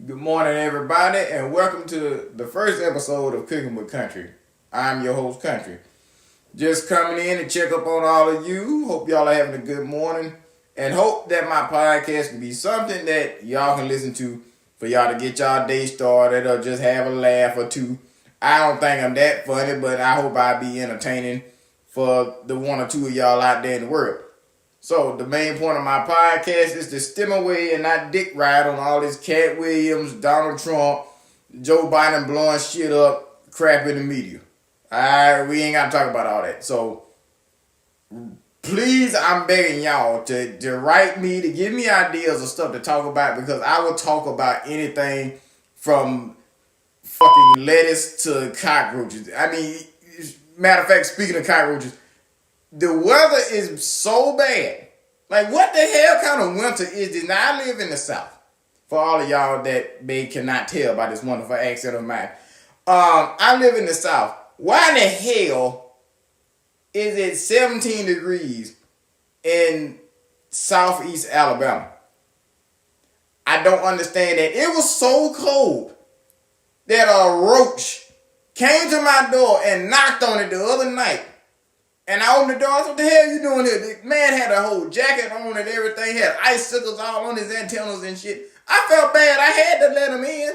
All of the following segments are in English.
Good morning, everybody, and welcome to the first episode of Cooking with Country. I'm your host, Country. Just coming in to check up on all of you. Hope y'all are having a good morning, and hope that my podcast can be something that y'all can listen to for y'all to get y'all day started or just have a laugh or two. I don't think I'm that funny, but I hope I be entertaining for the one or two of y'all out there in the world. So the main point of my podcast is to stem away and not dick ride on all this Cat Williams, Donald Trump, Joe Biden blowing shit up, crap in the media. Alright, we ain't got to talk about all that. So please, I'm begging y'all to write me, to give me ideas of stuff to talk about, because I will talk about anything from fucking lettuce to cockroaches. I mean, matter of fact, speaking of cockroaches, the weather is so bad. Like, what the hell kind of winter is this? Now, I live in the South. For all of y'all that may cannot tell by this wonderful accent of mine. I live in the South. Why in the hell is it 17 degrees in southeast Alabama? I don't understand that. It was so cold that a roach came to my door and knocked on it the other night. And I opened the door. I said, what the hell you doing here? The man had a whole jacket on and everything. He had icicles all on his antennas and shit. I felt bad. I had to let him in.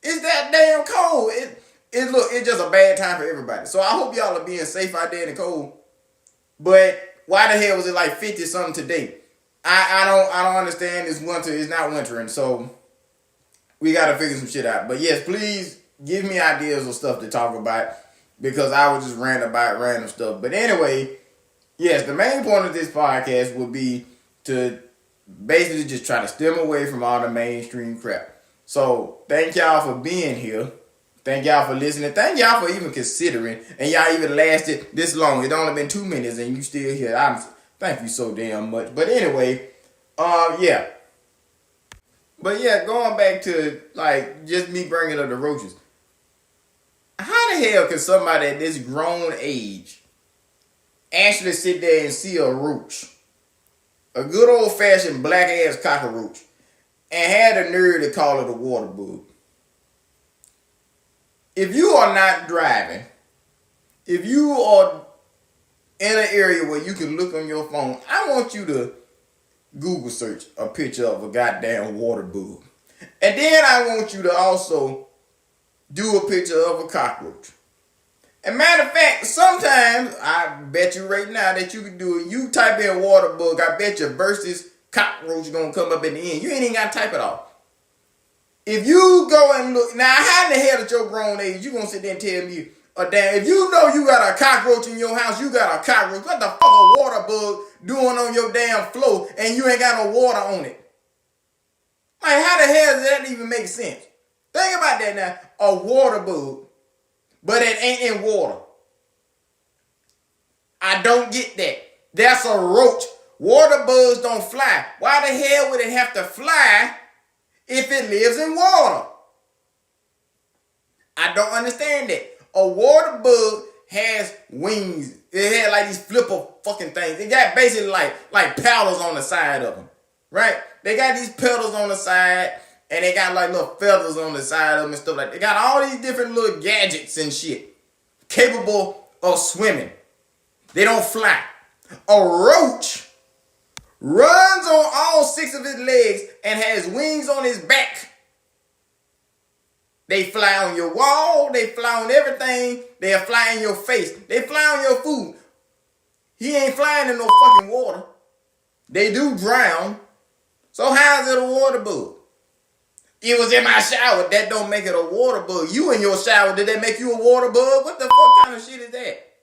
It's that damn cold. It's just a bad time for everybody. So I hope y'all are being safe out there in the cold. But why the hell was it like 50 something today? I don't understand this winter. It's not wintering. So we got to figure some shit out. But yes, please give me ideas of stuff to talk about, because I was just ranting about random stuff. But anyway, yes, the main point of this podcast would be to basically just try to stem away from all the mainstream crap. So thank y'all for being here. Thank y'all for listening. Thank y'all for even considering. And y'all even lasted this long. It only been 2 minutes and you still here. Thank you so damn much. But anyway, yeah. But yeah, going back to like just me bringing up the roaches. How the hell can somebody at this grown age actually sit there and see a roach, a good old fashioned black ass cockroach, and have the nerve to call it a water bug? If you are not driving, if you are in an area where you can look on your phone, I want you to Google search a picture of a goddamn water bug. And then I want you to also do a picture of a cockroach. And matter of fact, sometimes, I bet you right now that you can do it. You type in water bug, I bet you versus cockroach gonna come up in the end. You ain't even gotta type it all. If you go and look, now how in the hell at your grown age, you gonna sit there and tell me, if you know you got a cockroach in your house, you got a cockroach, what the fuck a water bug doing on your damn floor and you ain't got no water on it? Like, how the hell does that even make sense? Think about that now. A water bug, but it ain't in water. I don't get that. That's a roach. Water bugs don't fly. Why the hell would it have to fly if it lives in water? I don't understand that. A water bug has wings. It had like these flipper fucking things. It got basically like paddles on the side of them, right? They got these pedals on the side. And they got like little feathers on the side of them and stuff like that. They got all these different little gadgets and shit capable of swimming. They don't fly. A roach runs on all 6 of his legs and has wings on his back. They fly on your wall. They fly on everything. They'll fly in your face. They fly on your food. He ain't flying in no fucking water. They do drown. So how is it a water bug? It was in my shower. That don't make it a water bug. You in your shower, did that make you a water bug? What the fuck kind of shit is that?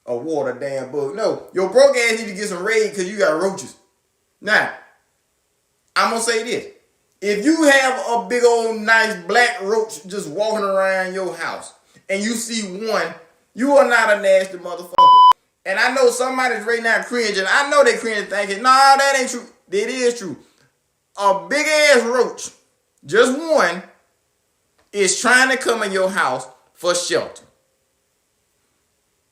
A water damn bug. No, your broke ass need to get some raid because you got roaches. Now, I'm going to say this. If you have a big old nice black roach just walking around your house and you see one, you are not a nasty motherfucker. And I know somebody's right now cringing. I know they cringing thinking, nah, that ain't true. It is true. A big ass roach, just one, is trying to come in your house for shelter.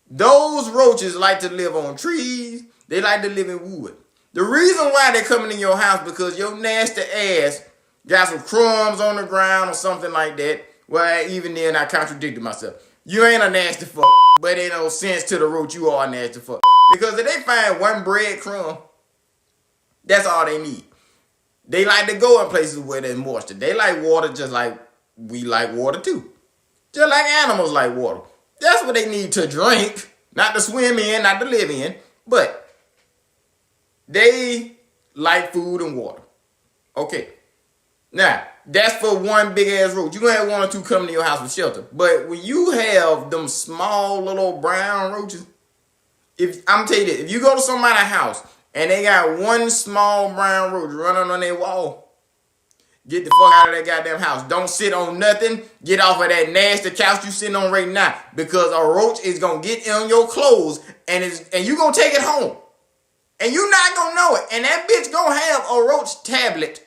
Those roaches like to live on trees. They like to live in wood. The reason why they're coming in your house because your nasty ass got some crumbs on the ground or something like that. Well, even then, I contradicted myself. You ain't a nasty fuck, but ain't no sense to the roach you are a nasty fuck. Because if they find one breadcrumb, that's all they need. They like to go in places where there's moisture. They like water just like we like water too. Just like animals like water. That's what they need to drink. Not to swim in, not to live in. But they like food and water. Okay. Now, that's for one big ass roach. You're going to have one or two coming to your house for shelter. But when you have them small little brown roaches, I'm telling you this, if you go to somebody's house and they got one small brown roach running on their wall, get the fuck out of that goddamn house. Don't sit on nothing. Get off of that nasty couch you sitting on right now. Because a roach is going to get on your clothes and you're going to take it home. And you're not going to know it. And that bitch going to have a roach tablet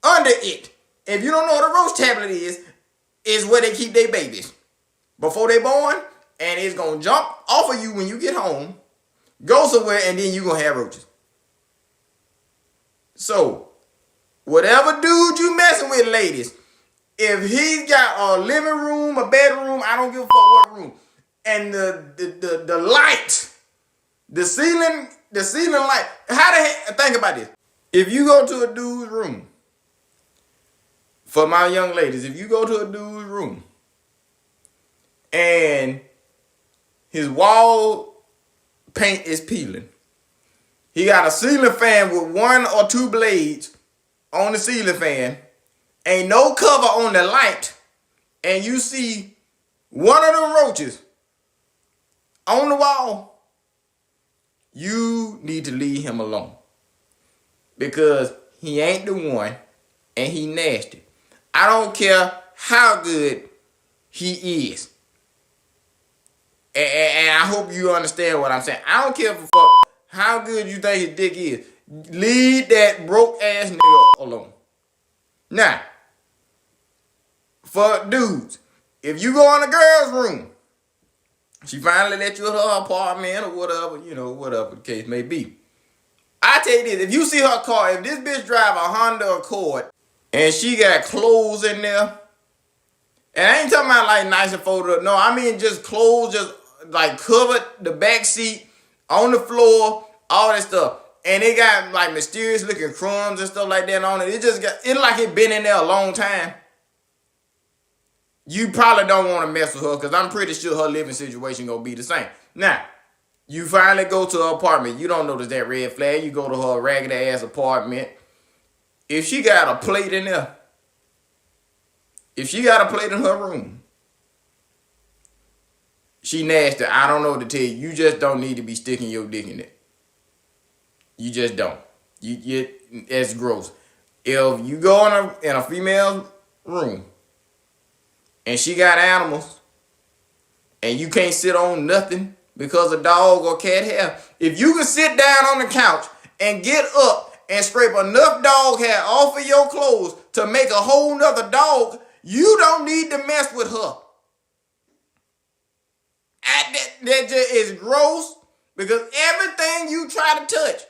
under it. If you don't know what a roach tablet is where they keep their babies before they born, and it's gonna jump off of you when you get home, go somewhere, and then you gonna have roaches. So, whatever dude you messing with, ladies, if he's got a living room, a bedroom, I don't give a fuck what room, and the light, the ceiling light, think about this. If you go to a dude's room, for my young ladies, if you go to a dude's room and his wall paint is peeling, he got a ceiling fan with one or two blades on the ceiling fan, ain't no cover on the light, and you see one of them roaches on the wall, you need to leave him alone. Because he ain't the one and he nasty. I don't care how good he is. And I hope you understand what I'm saying. I don't care for fuck how good you think his dick is. Leave that broke ass nigga alone. Now, for dudes, if you go in a girl's room, she finally let you in her apartment or whatever, whatever the case may be. I tell you this, if you see her car, if this bitch drive a Honda Accord, and she got clothes in there. And I ain't talking about like nice and folded up. No, I mean just clothes, just like covered the back seat, on the floor, all that stuff. And they got like mysterious looking crumbs and stuff like that on it. It like it been in there a long time. You probably don't want to mess with her because I'm pretty sure her living situation gonna be the same. Now, you finally go to her apartment. You don't notice that red flag. You go to her ragged ass apartment. If she got a plate in there, if she got a plate in her room, she nasty. I don't know what to tell you. You just don't need to be sticking your dick in it. You just don't. It's gross. If you go in a female's room and she got animals and you can't sit on nothing because of dog or cat hair, if you can sit down on the couch and get up and scrape enough dog hair off of your clothes to make a whole nother dog, you don't need to mess with her. That just is gross because everything you try to touch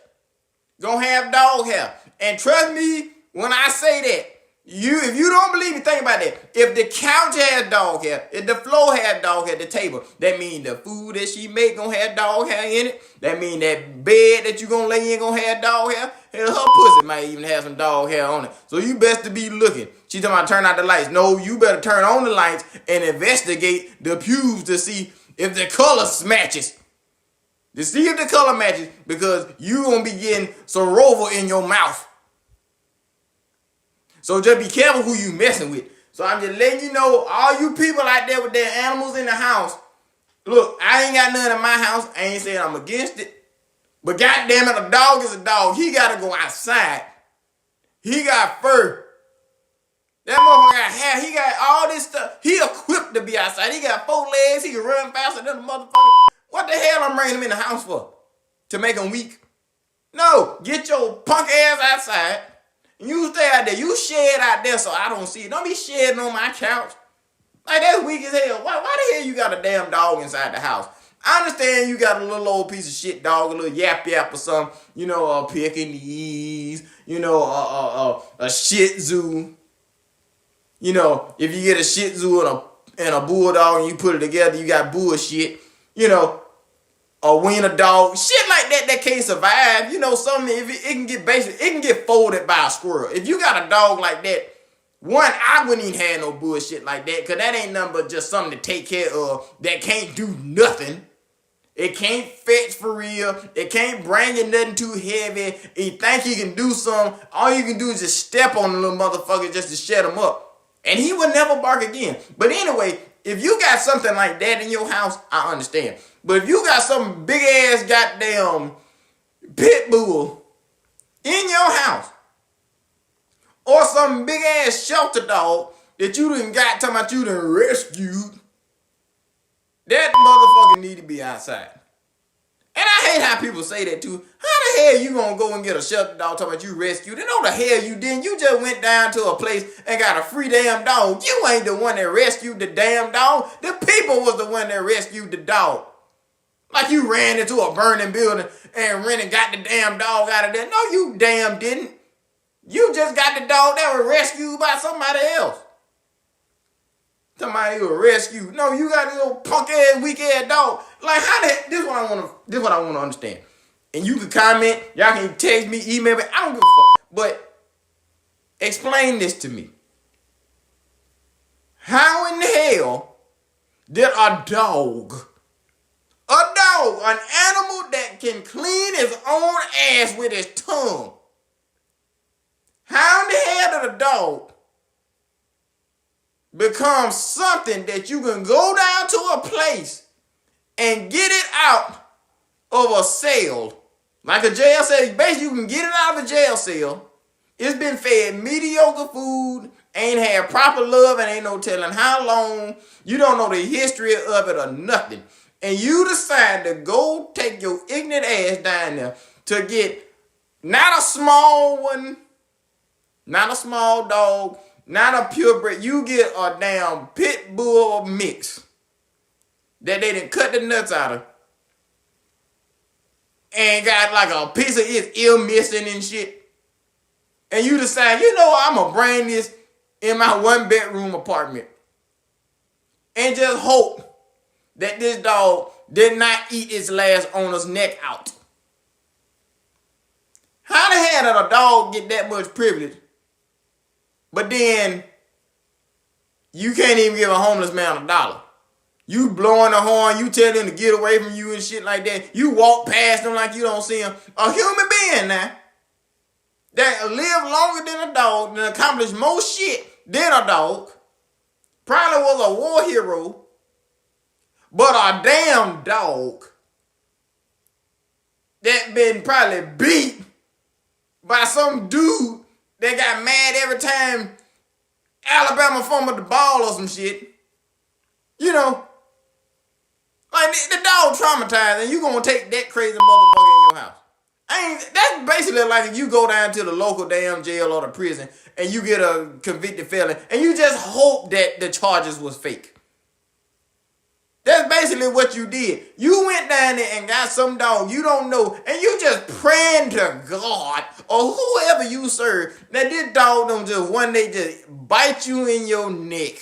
gonna have dog hair. And trust me when I say that, if you don't believe me, think about that. If the couch has dog hair, if the floor has dog hair, the table, that means the food that she make gonna have dog hair in it. That means that bed that you gonna lay in gonna have dog hair. Hell, her pussy might even have some dog hair on it. So you best to be looking. She talking about turn out the lights. No, you better turn on the lights and investigate the pubes to see if the color matches. To see if the color matches, because you gonna be getting some rover in your mouth. So just be careful who you messing with. So I'm just letting you know, all you people out there with their animals in the house, look, I ain't got none in my house. I ain't saying I'm against it. But goddamn it, a dog is a dog. He gotta go outside. He got fur. That motherfucker got hair. He got all this stuff. He equipped to be outside. He got 4 legs. He can run faster than a motherfucker. What the hell I'm bringing him in the house for? To make him weak? No, get your punk ass outside. You stay out there. You shed out there so I don't see it. Don't be shedding on my couch. Like, that's weak as hell. Why the hell you got a damn dog inside the house? I understand you got a little old piece of shit dog, a little yap or something, you know, a Pekingese, you know, a Shih Tzu. You know, if you get a Shih Tzu and a bulldog and you put it together, you got bullshit. You know, a wiener dog, shit like that can't survive. You know, something if it can get basic, it can get folded by a squirrel. If you got a dog like that, one, I wouldn't even have no bullshit like that, because that ain't nothing but just something to take care of that can't do nothing. It can't fetch for real. It can't bring you nothing too heavy. You think he can do something, all you can do is just step on the little motherfucker just to shut him up. And he will never bark again. But anyway, if you got something like that in your house, I understand. But if you got some big ass goddamn pit bull in your house, or some big ass shelter dog that you done got talking about you done rescued, that motherfucker need to be outside. And I hate how people say that too. How the hell you gonna go and get a shelter dog talking about you rescued? And no the hell you didn't. You just went down to a place and got a free damn dog. You ain't the one that rescued the damn dog. The people was the one that rescued the dog. Like you ran into a burning building and ran and got the damn dog out of there. No, you damn didn't. You just got the dog that was rescued by somebody else. Somebody who was rescued. No, you got this little punk ass, weak ass dog. Like how that? This is what I want to understand. And you can comment. Y'all can text me, email me. I don't give a fuck. But explain this to me. How in the hell did a dog, an animal that can clean his own ass with his tongue, how in the hell did a dog become something that you can go down to a place and get it out of a cell, like a jail cell? Basically, you can get it out of a jail cell. It's been fed mediocre food, ain't had proper love, and ain't no telling how long. You don't know the history of it or nothing. And you decide to go take your ignorant ass down there to get not a small one, not a small dog, not a purebred. You get a damn pit bull mix that they done cut the nuts out of and got like a piece of its ear missing and shit. And you decide, you know what, I'm going to bring this in my 1-bedroom apartment and just hope that this dog did not eat its last owner's neck out. How the hell did a dog get that much privilege, but then you can't even give a homeless man $1? You blowing the horn, you tell them to get away from you and shit like that. You walk past them like you don't see them. A human being now that lived longer than a dog, that accomplished more shit than a dog, probably was a war hero, but a damn dog that been probably beat by some dude that got mad every time Alabama fumbled the ball or some shit. You know, like the dog traumatized, and you gonna take that crazy motherfucker in your house. That's basically like if you go down to the local damn jail or the prison and you get a convicted felon and you just hope that the charges was fake. That's basically what you did. You went down there and got some dog you don't know, and you just praying to God or whoever you serve that this dog don't just one day just bite you in your neck.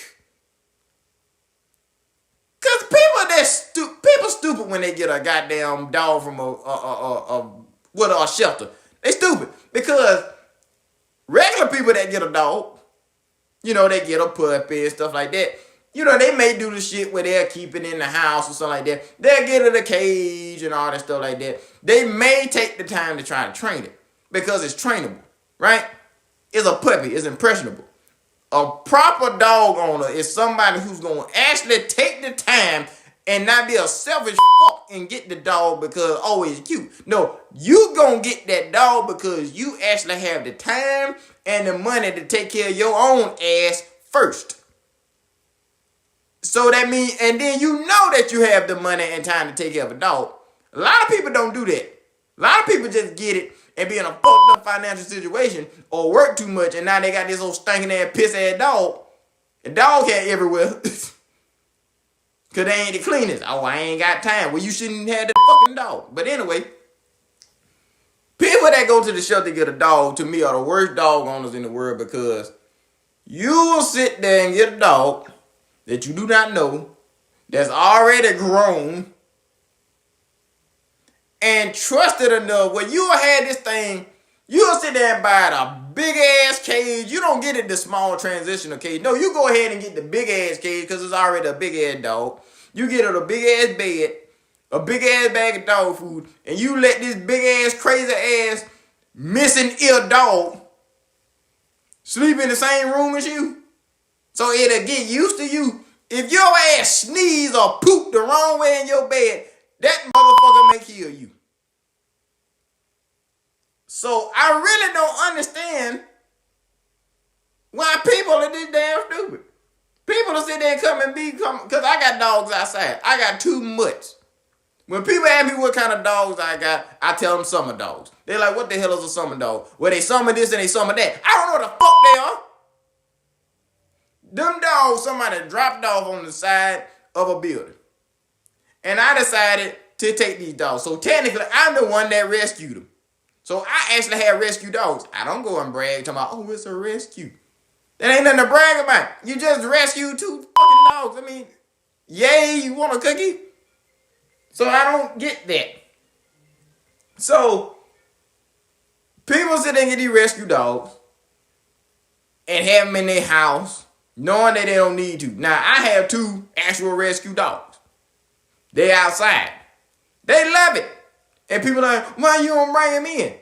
Cause people stupid when they get a goddamn dog from a shelter. They stupid because regular people that get a dog, you know, they get a puppy and stuff like that. You know, they may do the shit where they'll keep it in the house or something like that. They'll get it a cage and all that stuff like that. They may take the time to try to train it because it's trainable, right? It's a puppy. It's impressionable. A proper dog owner is somebody who's going to actually take the time and not be a selfish fuck and get the dog because, oh, it's cute. No, you going to get that dog because you actually have the time and the money to take care of your own ass first. So that means, and then you know that you have the money and time to take care of a dog. A lot of people don't do that. A lot of people just get it and be in a fucked up financial situation or work too much, and now they got this old stinking ass piss ass dog. The dog cat everywhere. Because they ain't the cleanest. Oh, I ain't got time. Well, you shouldn't have the fucking dog. But anyway, people that go to the shelter to get a dog, to me, are the worst dog owners in the world, because you will sit there and get a dog that you do not know, that's already grown, and trusted enough where you'll have this thing, you'll sit there and buy a big ass cage. You don't get it the small transitional cage. No, you go ahead and get the big ass cage because it's already a big ass dog. You get it a big ass bed, a big ass bag of dog food, and you let this big ass, crazy ass, missing ear dog sleep in the same room as you. So it'll get used to you. If your ass sneeze or poop the wrong way in your bed, that motherfucker may kill you. So I really don't understand why people are this damn stupid. People will sit there and come, because I got dogs outside. I got 2 mutts. When people ask me what kind of dogs I got, I tell them summer dogs. They're like, what the hell is a summer dog? Well, they summer this and they summer that. I don't know what the fuck they are. Them dogs, somebody dropped off on the side of a building. And I decided to take these dogs. So technically, I'm the one that rescued them. So I actually have rescue dogs. I don't go and brag talking about, oh, it's a rescue. That ain't nothing to brag about. You just rescued 2 fucking dogs. I mean, yay, you want a cookie? So I don't get that. So people sit there and get these rescue dogs and have them in their house, knowing that they don't need to. Now, I have 2 actual rescue dogs. They outside. They love it. And people are like, why you don't bring them in?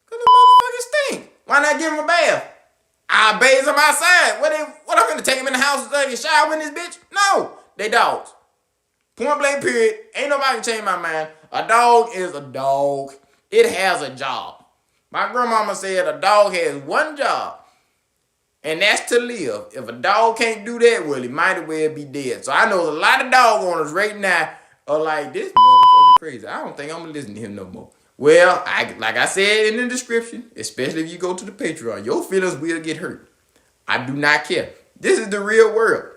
Because the motherfuckers stink. Why not give them a bath? I bathe them outside. What I'm going to take them in the house and take a shower in this bitch? No. They dogs. Point blank period. Ain't nobody can change my mind. A dog is a dog. It has a job. My grandmama said a dog has one job, and that's to live. If a dog can't do that, well, he might as well be dead. So I know a lot of dog owners right now are like, this motherfucker crazy. I don't think I'm going to listen to him no more. Well, like I said in the description, especially if you go to the Patreon, your feelings will get hurt. I do not care. This is the real world.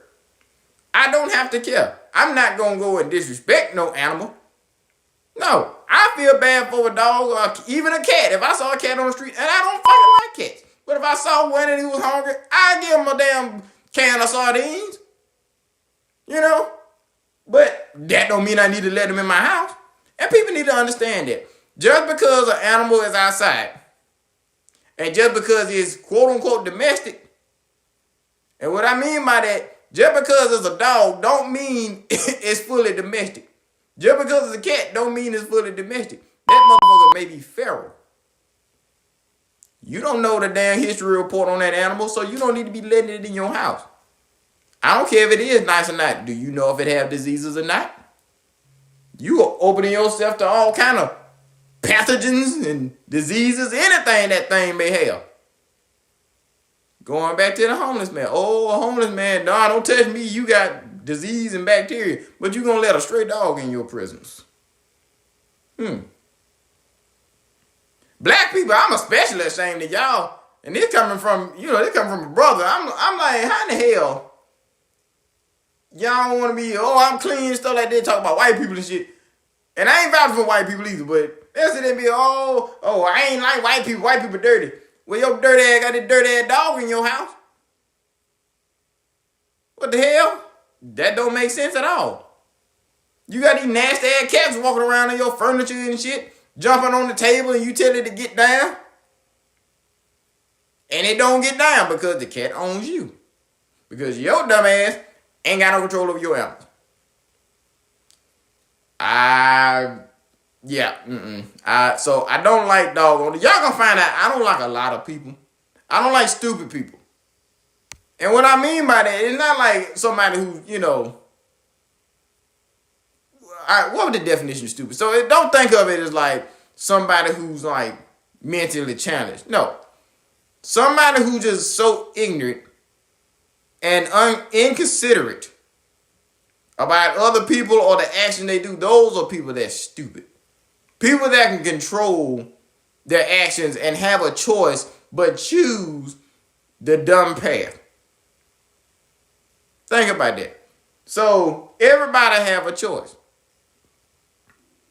I don't have to care. I'm not going to go and disrespect no animal. No, I feel bad for a dog or even a cat. If I saw a cat on the street, and I don't fucking like cats, but if I saw one and he was hungry, I'd give him a damn can of sardines. You know? But that don't mean I need to let him in my house. And people need to understand that. Just because an animal is outside, and just because it's quote-unquote domestic, and what I mean by that, just because it's a dog don't mean it's fully domestic. Just because it's a cat don't mean it's fully domestic. That motherfucker may be feral. You don't know the damn history report on that animal, so you don't need to be letting it in your house. I don't care if it is nice or not. Do you know if it have diseases or not? You are opening yourself to all kind of pathogens and diseases, anything that thing may have. Going back to the homeless man. Oh, a homeless man, nah, don't touch me. You got disease and bacteria, but you gonna let a stray dog in your presence. Black people, I'm especially ashamed of y'all. And this coming from, this coming from a brother. I'm like, how in the hell y'all want to be, I'm clean and stuff like that, talk about white people and shit. And I ain't vouching for white people either, but they'll sit there and be, I ain't like white people dirty. Well, your dirty ass got this dirty ass dog in your house. What the hell? That don't make sense at all. You got these nasty ass cats walking around in your furniture and shit, jumping on the table, and you tell it to get down. And it don't get down because the cat owns you. Because your dumb ass ain't got no control over your animals. So I don't like dog owners. Y'all gonna find out I don't like a lot of people. I don't like stupid people. And what I mean by that, it's not like somebody who, what was the definition of stupid? So don't think of it as like somebody who's like mentally challenged. No. Somebody who's just so ignorant and inconsiderate about other people or the action they do. Those are people that's stupid. People that can control their actions and have a choice but choose the dumb path. Think about that. So everybody have a choice.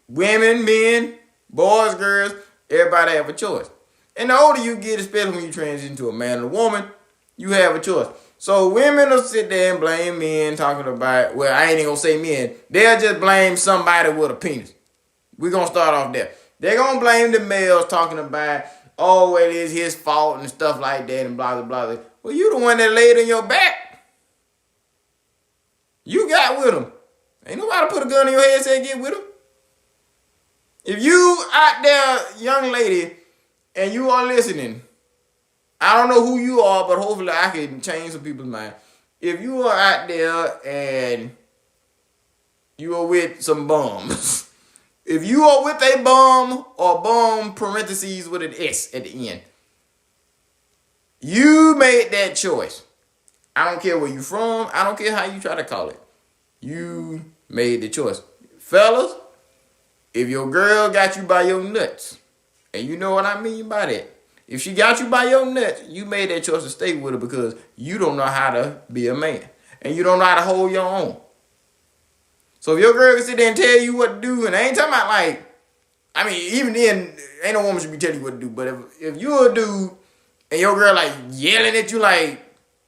Women, men, boys, girls, everybody have a choice. And the older you get, especially when you transition to a man and a woman, you have a choice. So women will sit there and blame men talking about, well, I ain't even gonna say men. They'll just blame somebody with a penis. We're gonna start off there. They're gonna blame the males talking about, oh, it is his fault and stuff like that and blah, blah, blah. Well, you the one that laid on your back. You got with him. Ain't nobody put a gun in your head and say get with him. If you out there, young lady, and you are listening, I don't know who you are, but hopefully I can change some people's mind. If you are out there and you are with some bums, if you are with a bum or bum parentheses with an S at the end, you made that choice. I don't care where you from. I don't care how you try to call it. You made the choice. Fellas, if your girl got you by your nuts, and you know what I mean by that, if she got you by your nuts, you made that choice to stay with her because you don't know how to be a man. And you don't know how to hold your own. So if your girl can sit there and tell you what to do, and I ain't talking about like, I mean, even then, ain't no woman should be telling you what to do. But if you're a dude and your girl like yelling at you, like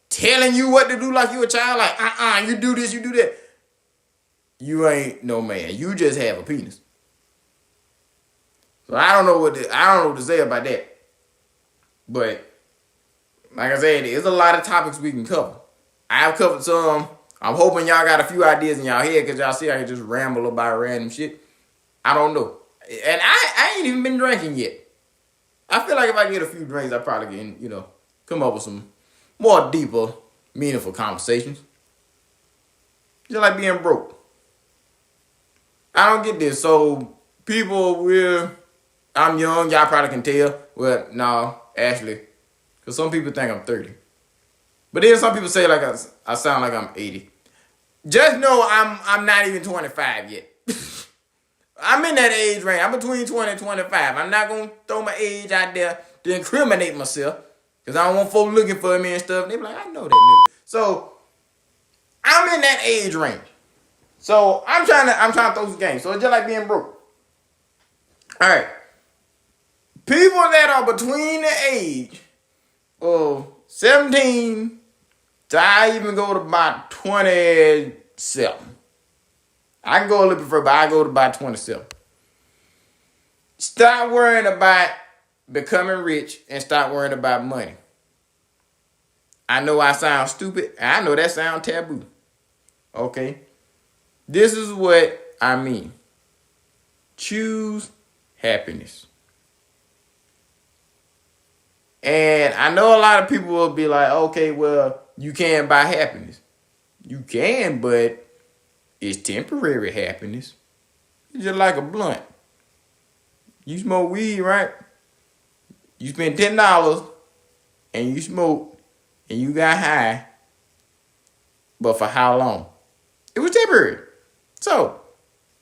telling you what to do like you a child, like, you do this, you do that, you ain't no man. You just have a penis. So I don't know what to say about that. But like I said, there's a lot of topics we can cover. I've covered some. I'm hoping y'all got a few ideas in y'all head because y'all see I can just ramble about random shit. I don't know. And I ain't even been drinking yet. I feel like if I get a few drinks, I probably can, come up with some more deeper, meaningful conversations. Just like being broke. I don't get this. So people I'm young, y'all probably can tell. Well, no, actually. Because some people think I'm 30. But then some people say like I sound like I'm 80. Just know I'm not even 25 yet. I'm in that age range. I'm between 20 and 25. I'm not going to throw my age out there to incriminate myself. Because I don't want folks looking for me and stuff. They be like, I know that nigga. So, I'm in that age range. So, I'm trying to throw some games. So, it's just like being broke. Alright. People that are between the age of 17 to I even go to about 27. I can go a little bit further, but I go to about 27. Stop worrying about becoming rich and stop worrying about money. I know I sound stupid, and I know that sounds taboo. Okay? This is what I mean. Choose happiness. And I know a lot of people will be like, okay, well, you can't buy happiness. You can, but it's temporary happiness. It's just like a blunt. You smoke weed, right? You spend $10 and you smoke and you got high. But for how long? It was temporary. So,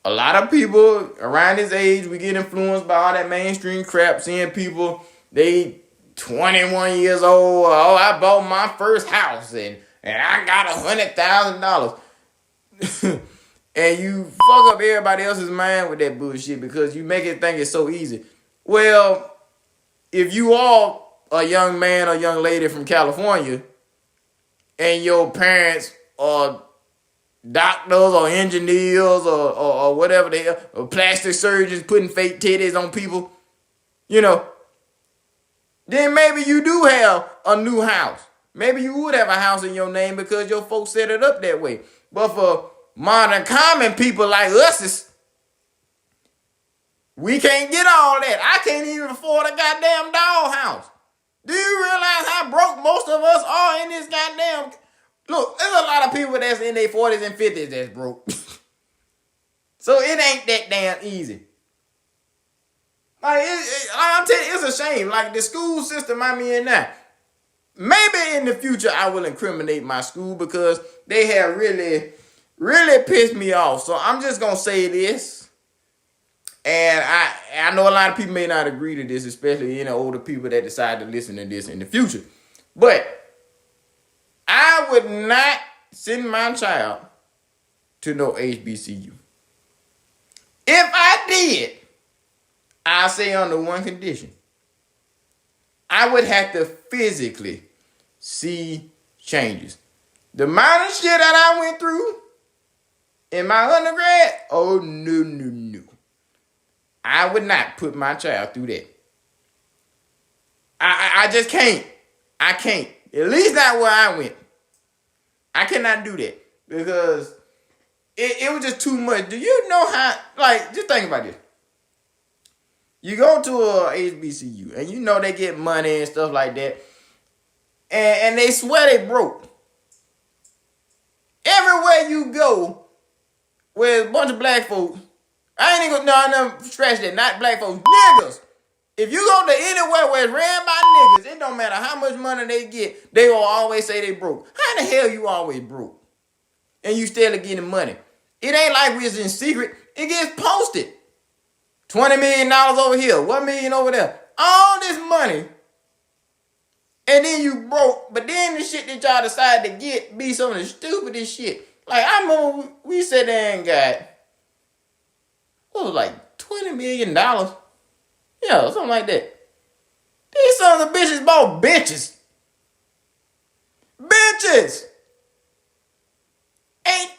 a lot of people around this age, we get influenced by all that mainstream crap, seeing people, they 21 years old, oh, I bought my first house and I got $100,000. And you fuck up everybody else's mind with that bullshit because you make it think it's so easy. Well, if you are a young man or young lady from California and your parents are doctors or engineers or whatever they are, or plastic surgeons putting fake titties on people, then maybe you do have a new house. Maybe you would have a house in your name because your folks set it up that way. But for modern common people like us, we can't get all that. I can't even afford a goddamn dollhouse. Do you realize how broke most of us are in this goddamn... Look, there's a lot of people that's in their 40s and 50s that's broke. So it ain't that damn easy. Like, I'm telling you, it's a shame. Like, the school system I'm in now. Maybe in the future I will incriminate my school because they have really, really pissed me off. So I'm just going to say this. And I know a lot of people may not agree to this, especially older people that decide to listen to this in the future. But I would not send my child to no HBCU. If I did, I'll say under one condition. I would have to physically see changes. The amount of shit that I went through in my undergrad, oh no. I would not put my child through that. I just can't. I can't. At least not where I went. I cannot do that because it was just too much. Do you know how, like, just think about this. You go to a HBCU and you know they get money and stuff like that. And they swear they broke. Everywhere you go with a bunch of black folks, I ain't even gonna scratch that, not black folks, niggas. If you go to anywhere where it's ran by niggas, it don't matter how much money they get, they will always say they broke. How the hell you always broke? And you still getting money. It ain't like we was in secret. It gets posted. $20 million over here, $1 million over there. All this money. And then you broke. But then the shit that y'all decide to get be some of the stupidest shit. Like, I remember we sat there and got, what was it, like $20 million? Yeah, something like that. These sons of bitches bought benches. Benches!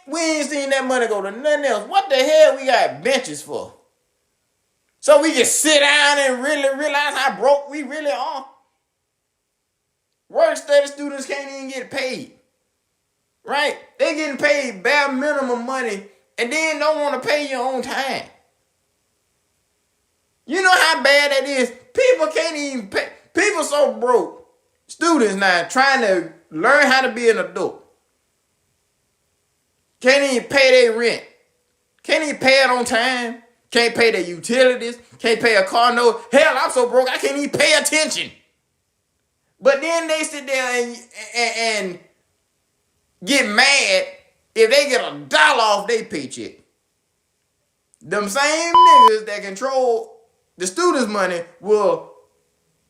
We ain't seen that money go to nothing else. What the hell we got benches for? So we can sit down and really realize how broke we really are. Work study students can't even get paid. Right? They getting paid bare minimum money and then don't want to pay you on time. You know how bad that is? People can't even pay. People so broke. Students now trying to learn how to be an adult. Can't even pay their rent. Can't even pay it on time. Can't pay their utilities. Can't pay a car note. Hell, I'm so broke I can't even pay attention. But then they sit there and get mad if they get $1 off their paycheck. Them same niggas that control the students' money will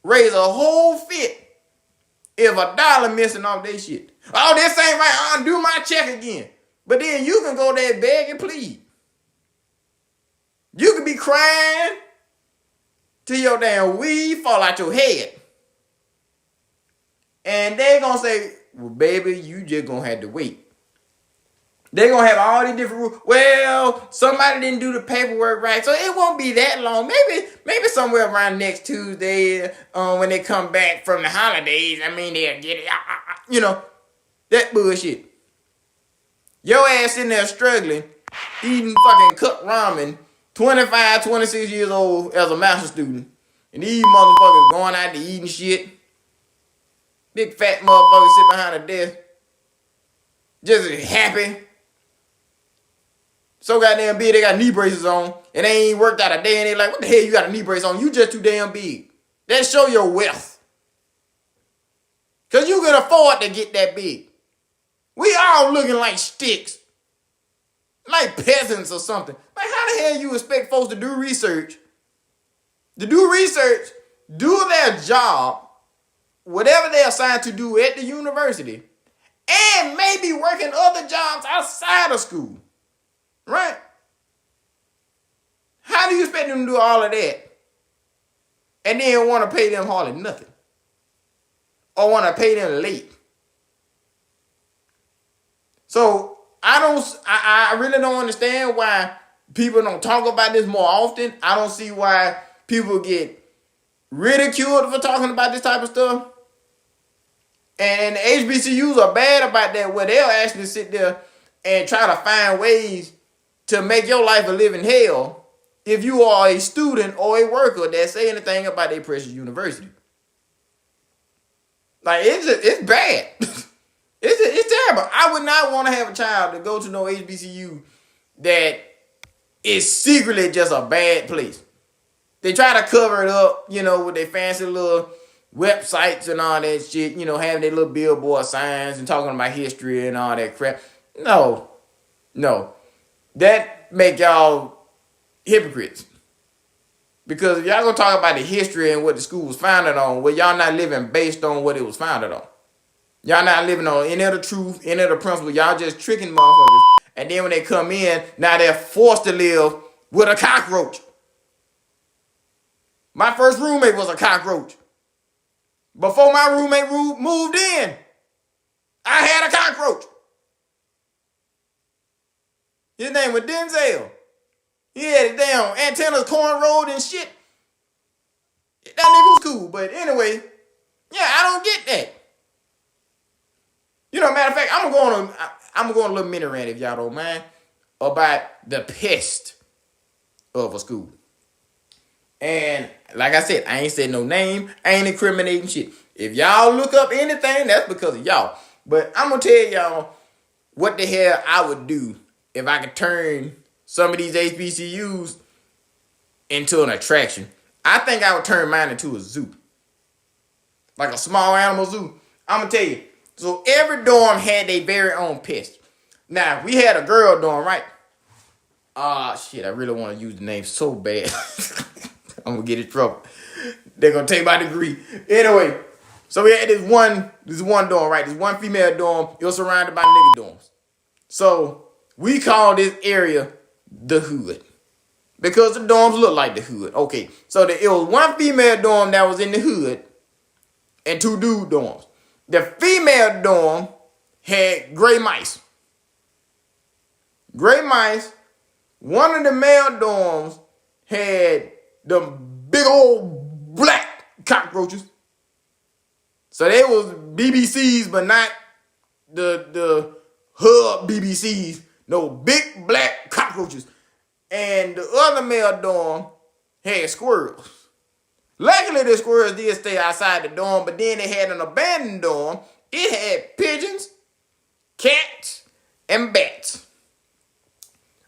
raise a whole fit if $1 missing off their shit. Oh, this ain't right. I'll do my check again. But then you can go there and beg and plead. You can be crying till your damn weed fall out your head. And they gonna say, well, baby, you just gonna have to wait. They gonna have all these different rules. Well, somebody didn't do the paperwork right, so it won't be that long. Maybe somewhere around next Tuesday, when they come back from the holidays, they'll get it. You know, that bullshit. Your ass in there struggling, eating fucking cooked ramen, 25, 26 years old as a master student. And these motherfuckers going out to eating shit. Big fat motherfuckers sit behind a desk. Just happy. So goddamn big, they got knee braces on. And they ain't worked out a day and they like, what the hell you got a knee brace on? You just too damn big. That show your wealth. Because you can afford to get that big. We all looking like sticks. Like peasants or something. Like how the hell you expect folks to do research? To do research, do their job, whatever they're assigned to do at the university, and maybe working other jobs outside of school. Right? How do you expect them to do all of that and then want to pay them hardly nothing? Or want to pay them late? So I really don't understand why people don't talk about this more often. I don't see why people get ridiculed for talking about this type of stuff. And the HBCUs are bad about that, where they'll actually sit there and try to find ways to make your life a living hell if you are a student or a worker that say anything about their precious university. Like, it's bad. It's terrible. I would not want to have a child to go to no HBCU that is secretly just a bad place. They try to cover it up, with their fancy little websites and all that shit, having their little billboard signs and talking about history and all that crap. No. That make y'all hypocrites. Because if y'all gonna talk about the history and what the school was founded on, well, y'all not living based on what it was founded on. Y'all not living on any of the truth, any of the principles. Y'all just tricking motherfuckers And then when they come in, now they're forced to live with a cockroach. My first roommate was a cockroach. Before my roommate moved in, I had a cockroach. His name was Denzel. He had his damn antennas cornrowed and shit. That nigga was cool, but anyway, yeah, I don't get that. You know, matter of fact, I'm gonna go on a little mini rant if y'all don't mind about the pest of a school. And like I said, I ain't said no name. I ain't incriminating shit. If y'all look up anything, that's because of y'all. But I'm gonna tell y'all what the hell I would do if I could turn some of these HBCUs into an attraction. I think I would turn mine into a zoo. Like a small animal zoo. I'm gonna tell you. So every dorm had their very own pest. Now, we had a girl dorm, right? Shit, I really want to use the name so bad. I'm gonna get in trouble. They're gonna take my degree. Anyway, so we had this one dorm, right? This one female dorm. It was surrounded by nigga dorms. So we called this area the hood. Because the dorms look like the hood. Okay, so it was one female dorm that was in the hood and two dude dorms. The female dorm had gray mice. Gray mice. One of the male dorms had the big old black cockroaches. So they was BBCs, but not the hub BBCs. No, big black cockroaches. And the other male dorm had squirrels. Luckily, the squirrels did stay outside the dorm, but then they had an abandoned dorm. It had pigeons, cats, and bats.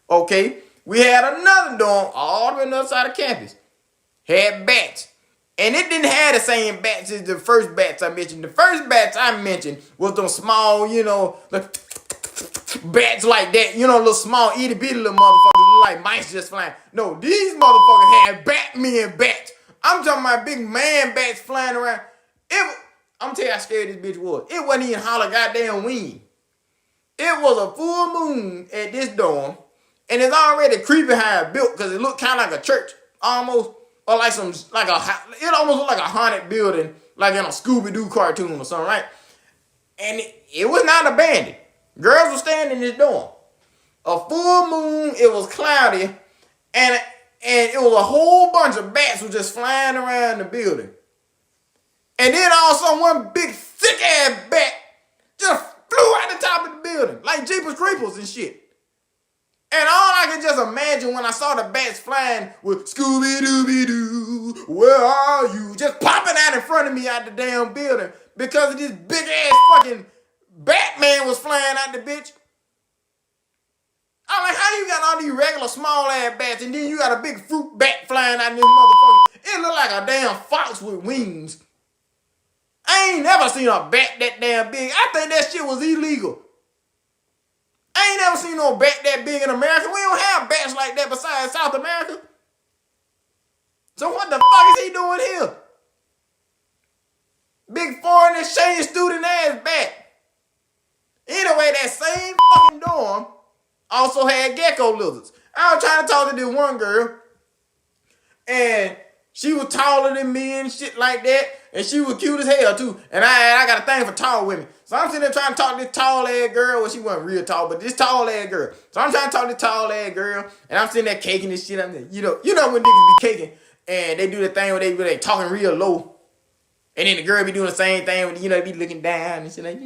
Okay, we had another dorm all the way on the other side of campus. Had bats. And it didn't have the same bats as the first bats I mentioned. The first bats I mentioned was them small, like bats like that, little small itty bitty little motherfuckers like mice just flying. No, these motherfuckers had Batman bats. I'm talking about big man bats flying around. I'm telling you how scared this bitch was. It wasn't even holler goddamn wind. It was a full moon at this dorm, and it's already creepy how it built because it looked kind of like a church, almost, or it almost looked like a haunted building, like in a Scooby-Doo cartoon or something, right? And it was not abandoned. Girls were staying in this dorm. A full moon, it was cloudy, and it was a whole bunch of bats was just flying around the building. And then all of a sudden, one big thick-ass bat just flew out the top of the building, like Jeepers Creepers and shit. And all I could just imagine when I saw the bats flying with Scooby-Dooby-Doo, where are you? Just popping out in front of me out the damn building because of this big-ass fucking Batman was flying out the bitch. I'm like, how you got all these regular small-ass bats and then you got a big fruit bat flying out this motherfucker? It looked like a damn fox with wings. I ain't never seen a bat that damn big. I think that shit was illegal. I ain't never seen no bat that big in America. We don't have bats like that besides South America. So what the fuck is he doing here? Big foreign exchange student ass bat. Anyway, that same fucking dorm also had gecko lizards. I was trying to talk to this one girl, and she was taller than me and shit like that, and she was cute as hell too. And I got a thing for tall women. So I'm sitting there trying to talk to this tall ass girl. Well, she wasn't real tall, but this tall ass girl. So I'm trying to talk to this tall ass girl, and I'm sitting there caking this shit. I'm there, you know when niggas be caking, and they do the thing where they talking real low, and then the girl be doing the same thing with they be looking down and shit like,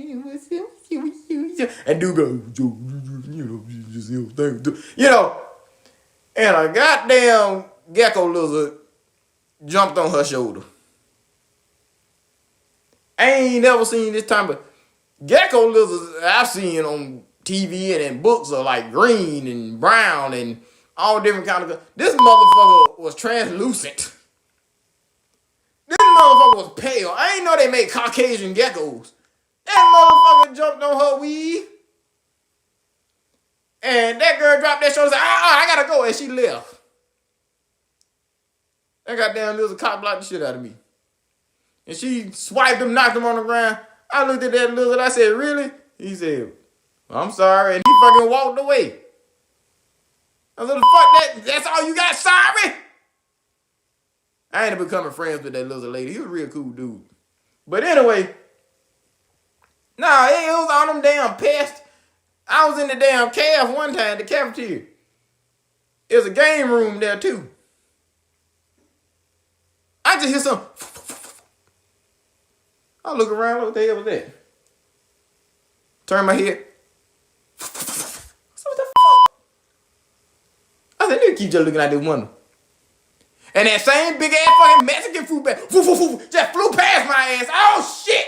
and dude go, and a goddamn gecko lizard jumped on her shoulder. I ain't never seen this time, but gecko lizards I've seen on TV and in books are like green and brown and all different kind of. This motherfucker was translucent. This motherfucker was pale. I ain't know they made Caucasian geckos. That motherfucker jumped on her weave. And that girl dropped that shoulder and said, I gotta go. And she left. That goddamn lizard cock blocked the shit out of me. And she swiped him, knocked him on the ground. I looked at that lizard. I said, really? He said, I'm sorry. And he fucking walked away. I was like, fuck that. That's all you got? Sorry? I ended up becoming friends with that little lady. He was a real cool dude. But anyway, nah, it was all them damn pests. I was in the damn caf one time, the cafeteria. It was a game room there too. I just hear some. I look around, what the hell was that? Turn my head. What the fuck? I said, nigga keep just looking out this window. And that same big ass fucking Mexican food bag just flew past my ass. Oh shit!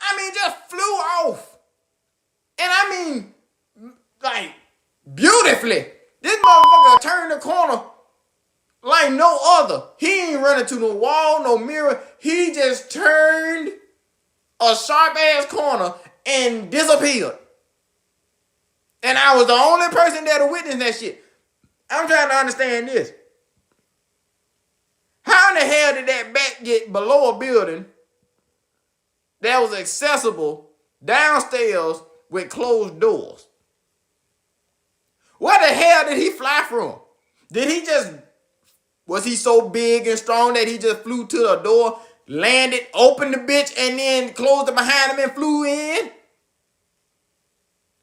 I mean, just flew off. And I mean, like, beautifully. This motherfucker turned the corner like no other. He ain't running to no wall, no mirror. He just turned a sharp ass corner and disappeared. And I was the only person there to witness that shit. I'm trying to understand this. How in the hell did that bat get below a building that was accessible downstairs with closed doors? Where the hell did he fly from? Was he so big and strong that he just flew to the door, landed, opened the bitch, and then closed it behind him and flew in?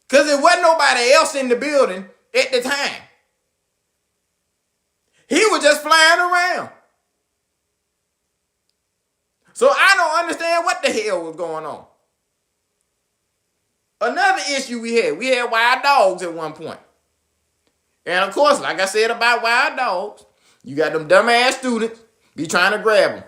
Because there wasn't nobody else in the building at the time. He was just flying around. So I don't understand what the hell was going on. Another issue we had wild dogs at one point. And of course, like I said about wild dogs, you got them dumbass students be trying to grab them.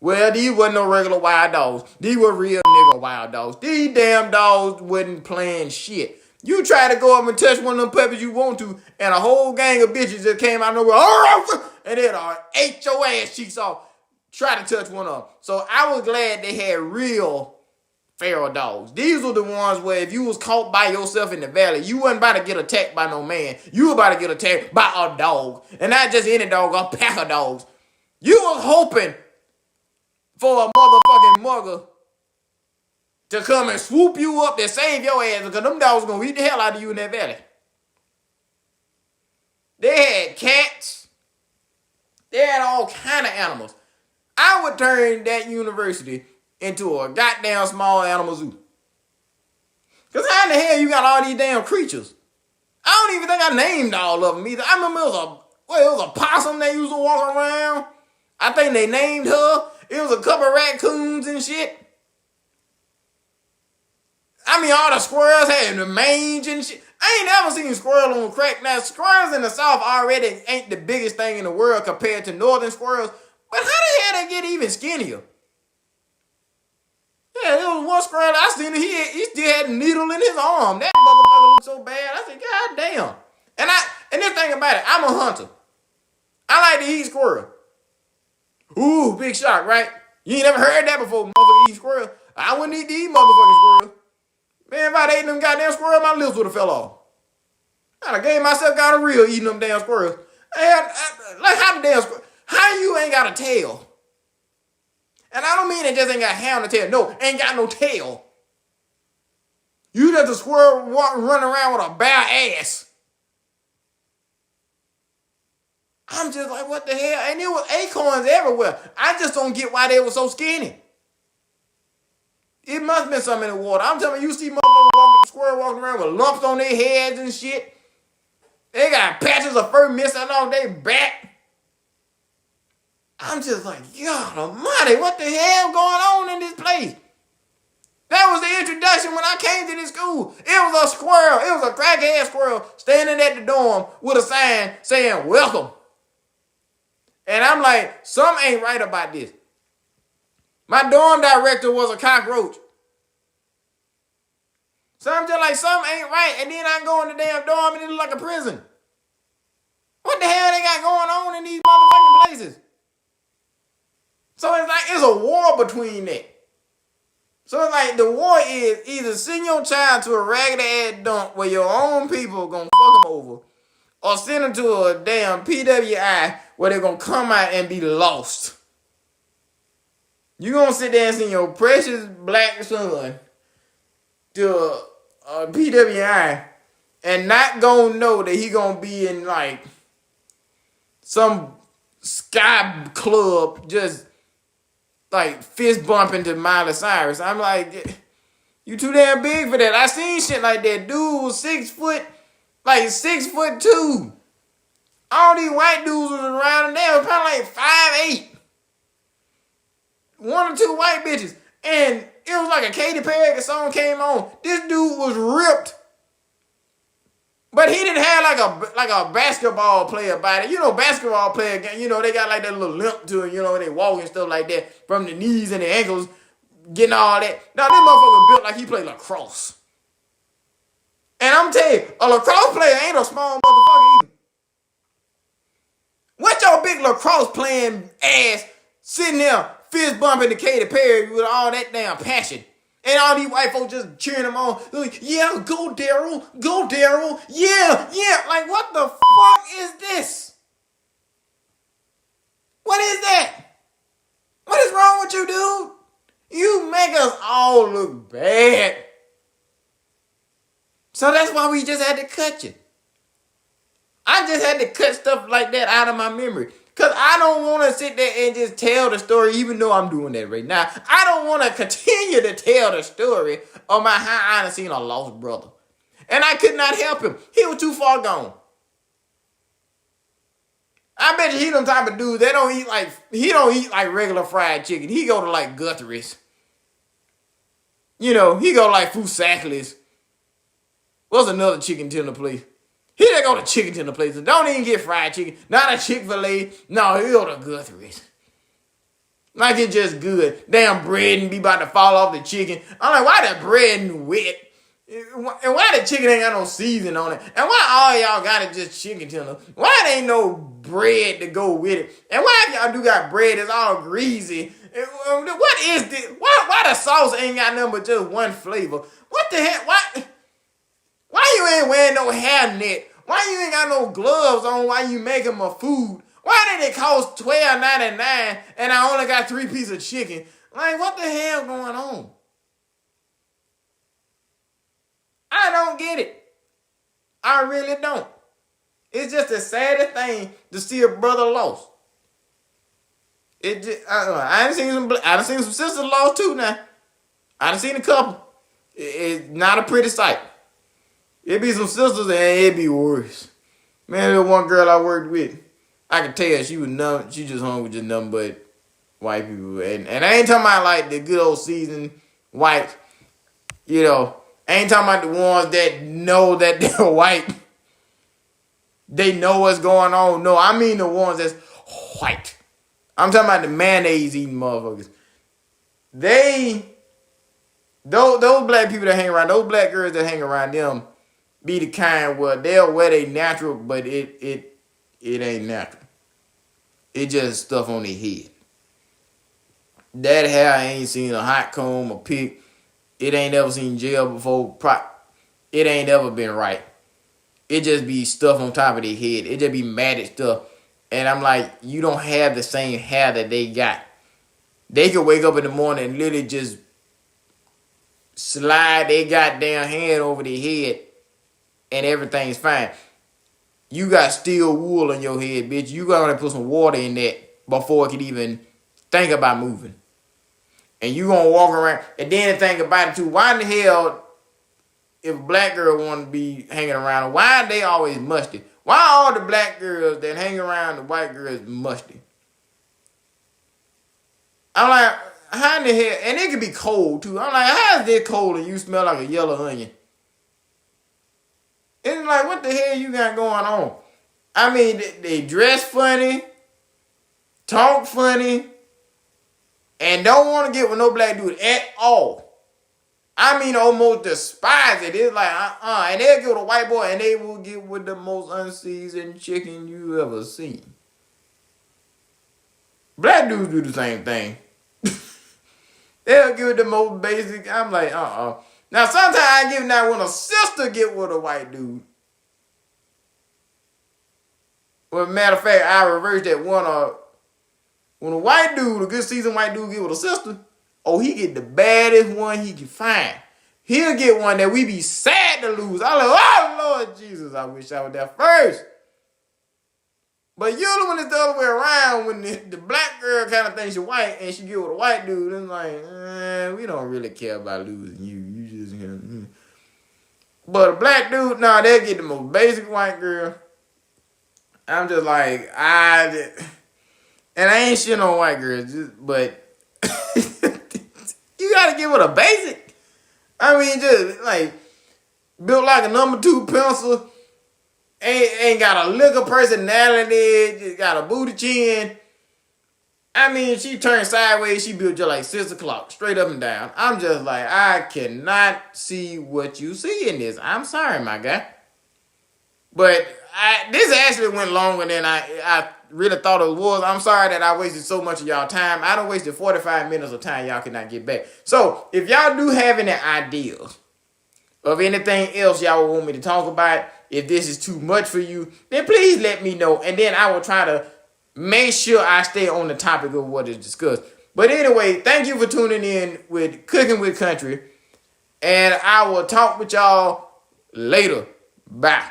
Well, these wasn't no regular wild dogs. These were real nigga wild dogs. These damn dogs wasn't playing shit. You try to go up and touch one of them puppies you want to, and a whole gang of bitches just came out of nowhere, and it ate your ass cheeks off. Try to touch one of them. So I was glad they had real feral dogs. These were the ones where if you was caught by yourself in the valley, you wasn't about to get attacked by no man. You were about to get attacked by a dog. And not just any dog, a pack of dogs. You was hoping for a motherfucking mugger to come and swoop you up and save your ass, because them dogs gonna eat the hell out of you in that valley. They had cats. They had all kind of animals. I would turn that university into a goddamn small animal zoo. Because how in the hell you got all these damn creatures? I don't even think I named all of them either. I remember it was a possum that used to walk around. I think they named her. It was a couple of raccoons and shit. I mean, all the squirrels had the mange and shit. I ain't never seen a squirrel on crack. Now, squirrels in the South already ain't the biggest thing in the world compared to northern squirrels. But how the hell they get even skinnier? Yeah, there was one squirrel I seen. He still had a needle in his arm. That motherfucker looked so bad. I said, God damn. And this thing about it, I'm a hunter. I like to eat squirrel. Ooh, big shock, right? You ain't never heard that before, motherfucker eat squirrel. I wouldn't eat these motherfucking squirrels. Man, if I'd ate them goddamn squirrels, my lips would have fell off. I'd have gave myself gonorrhea eating them damn squirrels. Like how the damn squirrel? How you ain't got a tail? And I don't mean it just ain't got a hair on the tail. No, ain't got no tail. You just a squirrel running around with a bare ass. I'm just like, what the hell? And there was acorns everywhere. I just don't get why they were so skinny. It must have been something in the water. I'm telling you, you see motherfuckers squirrel walking around with lumps on their heads and shit. They got patches of fur missing off their back. I'm just like, God almighty, what the hell going on in this place? That was the introduction when I came to this school. It was a squirrel. It was a crackhead squirrel standing at the dorm with a sign saying, welcome. And I'm like, something ain't right about this. My dorm director was a cockroach. So I'm just like, something ain't right. And then I go in the damn dorm and it look like a prison. What the hell they got going on in these motherfucking places? So it's like, it's a war between that. So it's like, the war is either send your child to a raggedy ass dump where your own people gonna fuck them over, or send them to a damn PWI where they're gonna come out and be lost. You gonna sit there and see your precious black son to PWI and not gonna know that he gonna be in like some sky club just like fist bumping to Miley Cyrus. I'm like, you too damn big for that. I seen shit like that. Dude was 6 foot, like 6'2". All these white dudes was around and they was probably like 5'8". One or two white bitches. And it was like a Katy Perry song came on. This dude was ripped. But he didn't have like a basketball player body. You know, basketball player, you know, they got like that little limp to it, you know, they walk and stuff like that from the knees and the ankles, getting all that. Now, this motherfucker built like he played lacrosse. And I'm telling you, a lacrosse player ain't a small motherfucker either. What your big lacrosse playing ass sitting there fist bumping to Katy Perry with all that damn passion? And all these white folks just cheering him on. Like, yeah, go Daryl. Go Daryl. Yeah, yeah. Like, what the fuck is this? What is that? What is wrong with you, dude? You make us all look bad. So that's why we just had to cut you. I just had to cut stuff like that out of my memory. Because I don't want to sit there and just tell the story, even though I'm doing that right now. I don't want to continue to tell the story of how I done seen a lost brother. And I could not help him. He was too far gone. I bet you he them type of dudes that he don't eat like regular fried chicken. He go to like Guthrie's. You know, he go like Foosackles. What's another chicken tender place? He didn't go to chicken tender places. Don't even get fried chicken. Not a Chick-fil-A. No, he go to Guthrie's. Like it's just good. Damn bread and be about to fall off the chicken. I'm like, why the bread wet? And why the chicken ain't got no seasoning on it? And why all y'all got it just chicken tender? Why there ain't no bread to go with it? And why if y'all do got bread that's all greasy? What is this? Why the sauce ain't got nothing but just one flavor? What the heck? Why you ain't wearing no hairnet? Why you ain't got no gloves on while you making my food? Why did it cost $12.99 and I only got 3 pieces of chicken? Like, what the hell going on? I don't get it. I really don't. It's just the saddest thing to see a brother lost. It just, I done seen some sisters lost too now. I done seen a couple. It's not a pretty sight. It be some sisters and it be worse. Man, there was one girl I worked with. I could tell she was numb. She just hung with just nothing but white people. And I ain't talking about like the good old seasoned white. You know, I ain't talking about the ones that know that they're white. They know what's going on. No, I mean the ones that's white. I'm talking about the mayonnaise eating motherfuckers. Those black people that hang around, those black girls that hang around them, be the kind where they'll wear they natural, but it ain't natural. It just stuff on their head. That hair I ain't seen a hot comb, a pick. It ain't ever seen gel before. It ain't ever been right. It just be stuff on top of their head. It just be matted stuff. And I'm like, you don't have the same hair that they got. They could wake up in the morning and literally just slide their goddamn hand over their head and everything's fine. You got steel wool on your head, bitch. You gotta put some water in that before it can even think about moving. And you gonna walk around. And then the thing about it too, why in the hell, if a black girl want to be hanging around, why are they always musty? Why are all the black girls that hang around the white girls musty? I'm like, how in the hell? And it could be cold too. I'm like, how is this cold and you smell like a yellow onion? It's like, what the hell you got going on? I mean, they dress funny, talk funny, and don't want to get with no black dude at all. I mean, almost despise it. It's like, and they'll get with a white boy and they will get with the most unseasoned chicken you ever seen. Black dudes do the same thing. They'll get with the most basic. I'm like, Now, sometimes I give that when a sister get with a white dude. Well, matter of fact, I reversed that one. When a white dude, a good seasoned white dude get with a sister, oh, he get the baddest one he can find. He'll get one that we be sad to lose. I'm like, oh, Lord Jesus, I wish I was there first. But usually when it's the other way around, when the black girl kind of thinks you're white and she get with a white dude, it's like, we don't really care about losing you. You just, But a black dude, nah, they'll get the most basic white girl. I'm just like, and I ain't shit on white girls, but you gotta give it a basic. I mean, just like built like a number 2 pencil. Ain't got a lick of personality. Just got a booty chin. I mean, she turned sideways. She built just like 6 o'clock, straight up and down. I'm just like, I cannot see what you see in this. I'm sorry, my guy. But this actually went longer than I really thought it was. I'm sorry that I wasted so much of y'all time. I done wasted 45 minutes of time y'all cannot get back. So, if y'all do have any ideas of anything else y'all want me to talk about, if this is too much for you, then please let me know. And then I will try to make sure I stay on the topic of what is discussed. But anyway, thank you for tuning in with Cooking with Country. And I will talk with y'all later. Bye.